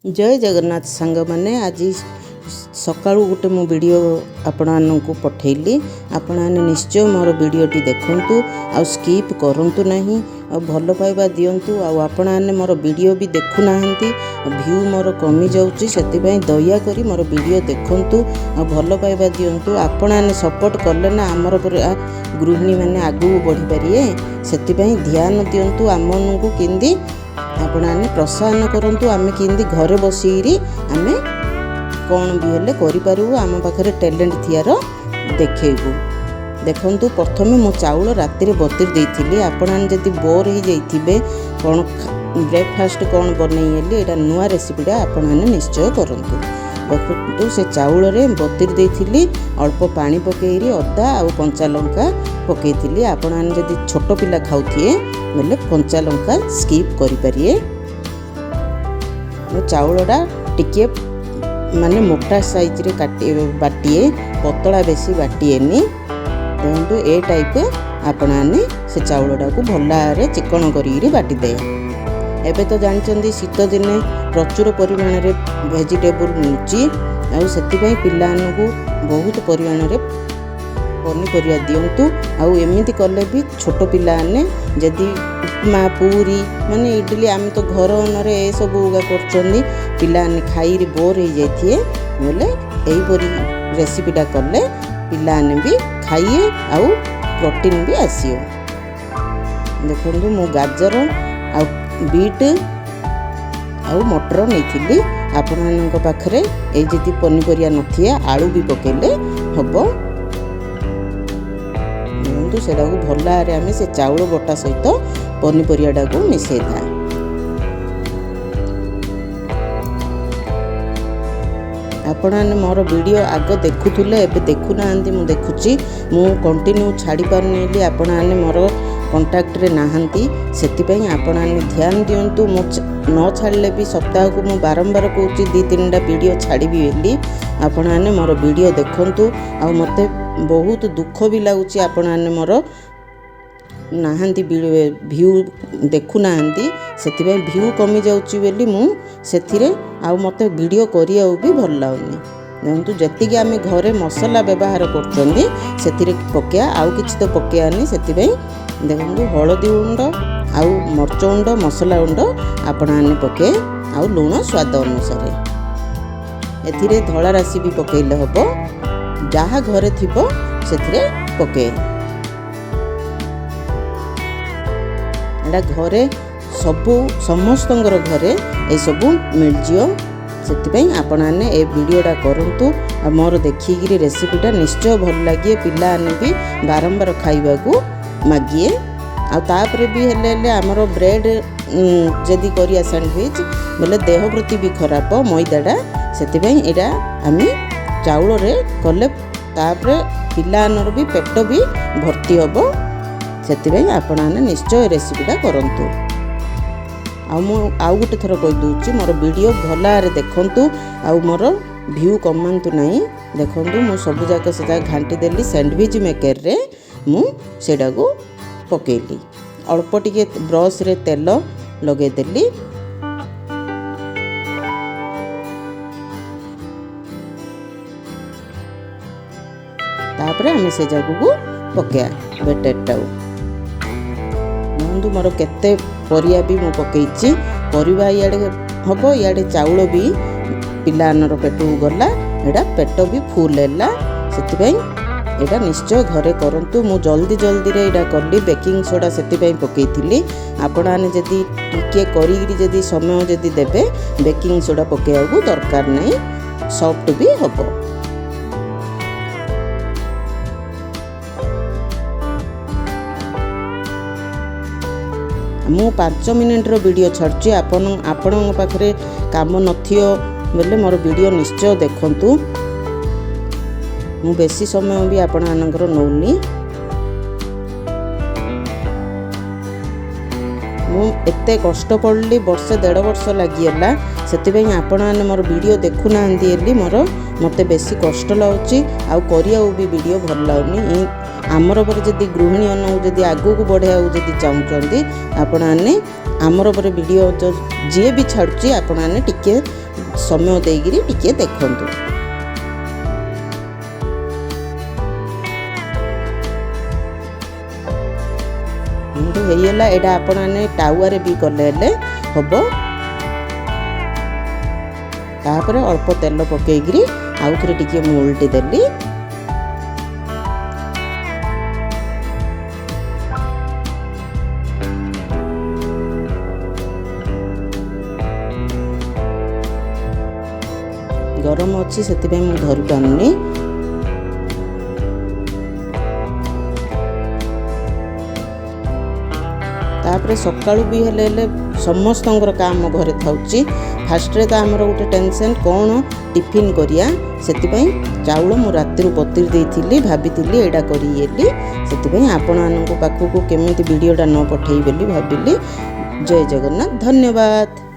जय जगन्नाथ सांग मैंने आज सकाळु गोटे मो वीडियो आपको पठेली आपण निश्चय मोर वीडियोटी देखंतु आ स्किप करंतु नहीं आ भल पाइबा दियंतु आपण मोर वीडियो भी देखु नाहंती व्यू मोर कमी जाउची सेति दया करी मोर वीडियो देखंतु आ भल पाइबा दियंतु आपण सपोर्ट करले ना आमर गृहिणी मैंने आगु बढ़ी पारिए सेति ध्यान दियंतु आमनकु किंदी आपण प्रोत्साहन करंतु आमे किंदी घरे बसीरी आमे कौन भी हेले करिपारू आम पाखरे टैलेंट थियार देखैबू। देखंतु प्रथमे मो चाउल राति रे बतिर देइथिली आपण जदि बोर ही जाइथिबे कौन ब्रेकफास्ट कौन बनैली एटा नुआ रेसिपीटा आपण निश्चय करंतु। देखंतु से चाउल रे बतिर देइथिली अल्प पानी पकेइरी अदा आ कंचा लंका पकेइथिली आपण जदि छोट पिला खाउथिए बोले कंचा लंका स्किप करि परिए। मो चाउलटा टिके माने मोटा साइज रे काटी बाटिए पतला बेसी बाटिएनी देखो ए टाइप आपने से चाउलटा को भल्लारे चिकन करी बाटी दे। एबे तो जानचंदी शीत दिने प्रचुर परिमाण रे वेजिटेबल मिलची आ सेति पिलानकु बहुत परिमाण रे पनीपरिया दियंतु आ एमिति कले भी छोट पिलाने जदि उपमा पूरी माने इडली आम तो घर अनरे ए सब उगा करचंदी पिलाने खाई बोर हो जाइए बोले यहीपरी रेसिपीटा कले पिलाने भी खाइए आउ प्रोटीन भी आसियो। देखो मु गाजर आ बीट आउ मटर नहीं आपण पाखरे ए जदि पनीपरिया नथिया आलू भी पकेले हबो। सेटा को भल्लारे आमे से चाउल बटा सहित पनीपरियाटा को मिसई था। आपण मोर वीडियो आग देखुले एबे देखु नांती मु देखुची मु कंटिन्यू छाड़ी पारनेली आपण मोर कांटेक्ट रे नाहंती सेति पई आपण ध्यान दियंतु मु न छाड़ले भी सप्ताह को मु बारंबार कहूची 2-3टा वीडियो छाड़ी भी वेली आपण मोर वीडियो देखंतु आ मते बहुत दुख भी लगुच आपण मोर नाहंती व्यू देखु नाहंती सेति व्यू कमी जाउची बेली मु सेथिरे आ मते वीडियो करिया भी भल लागुनी। देखु जति आमे घरे मसला व्यवहार करचंदी सेथिरे पकेया आउ किछि तो पकेयानी सेति देखु हळदी गुंड आउ मरच गुंड मसला गुंड आपण पके आउ लूण स्वाद अनुसार एथिरे धला राशि भी पकेइले हबो जहाँ घरे थिबो सेथिरे पके एडा घरे सबु समस्तंगर घरे ए सबु मिल जियो सेति आपने ए वीडियोटा करंतु आ मोर देखिकी रेसिपीटा निश्चय भल लगे पिलाने भी बारंबार खाइबा को मागिए आ तापरे भी हेले हमर ब्रेड जदि करिया सैंडविच बोले देह प्रति भी खराब मैदाटा सेति एटा आमी चाउल रे कले तापरे पिलानर भी पेट भी भर्ती होबो सेति आपने निश्चय रेसिपीटा करंतु। आउ गोटे थर कहि दूची मोर वीडियो भलारे देखंतु आ मोर व्यू कमांतु नहीं। देखंतु मु सब जाक से घांटी देली सैंडविच मेकर रे मु सेडा को पकेली अल्प टिके ब्रश रे तेल लगे देली तापरे आमे से जागु को पकेया बेटेटा बंधु मोर केते परिया भी मु पकेइची परिवा याडे हबो याडे चाउल भी पिलानर पेटू गला एडा पेट भी फुल हैला सेति एटा निश्चय घरे करंतु मु जल्दी जल्दी रे एडा करली बेकिंग सोडा सेति पकेइथिली आपण आने जदि टिके करी जदि समय जदि देबे बेकिंग सोडा पकेया को दरकार नहीं सॉफ्ट भी हबो। मु 5 मिनिट रो वीडियो छाड़ची आपण पाखरे काम नथियो बोले मोर वीडियो निश्चय देखंतु मु बेसी समय भी आपण आनंगर नौनी मु एते कष्ट पड़ली वर्षे 1.5 वर्ष लागिला सेति आपण मोर वीडियो देखु नांदी एली मोर मते बेसी कष्ट लाउची आ करिया भी वीडियो भल लागुनी आमर पर जदि गृहिणी अनु जदि आगु को बढ़िया जदि चाहूँगी आपण आमर पर वीडियो जे भी छाड़ुची आपण टिके समय देइगिरी टिके देखंतु। ହେଇଗଲା। ଏଇଟା ଆପଣମାନେ ଟାୱାରେ ବି କଲେ ହେଲେ ହବ। ତାପରେ ଅଳ୍ପ ତେଲ ପକେଇକିରି ଆଉ ଥରେ ଟିକେ ମୁଁ ଉଲଟି ଦେଲି। गरम अच्छी से धरी पानी। तापरे सकाळु भी हेले समस्त काम घरे थाउची। फास्ट रे तो आमर गोटे टेंशन कौन टिफिन करिया से चाउल मु राति बतुरी देइथिली भाबिथिली एडा करिएली से आपण पाखक केमिति वीडियोटा न पठेई बोली भाबिली। जय जगन्नाथ। धन्यवाद।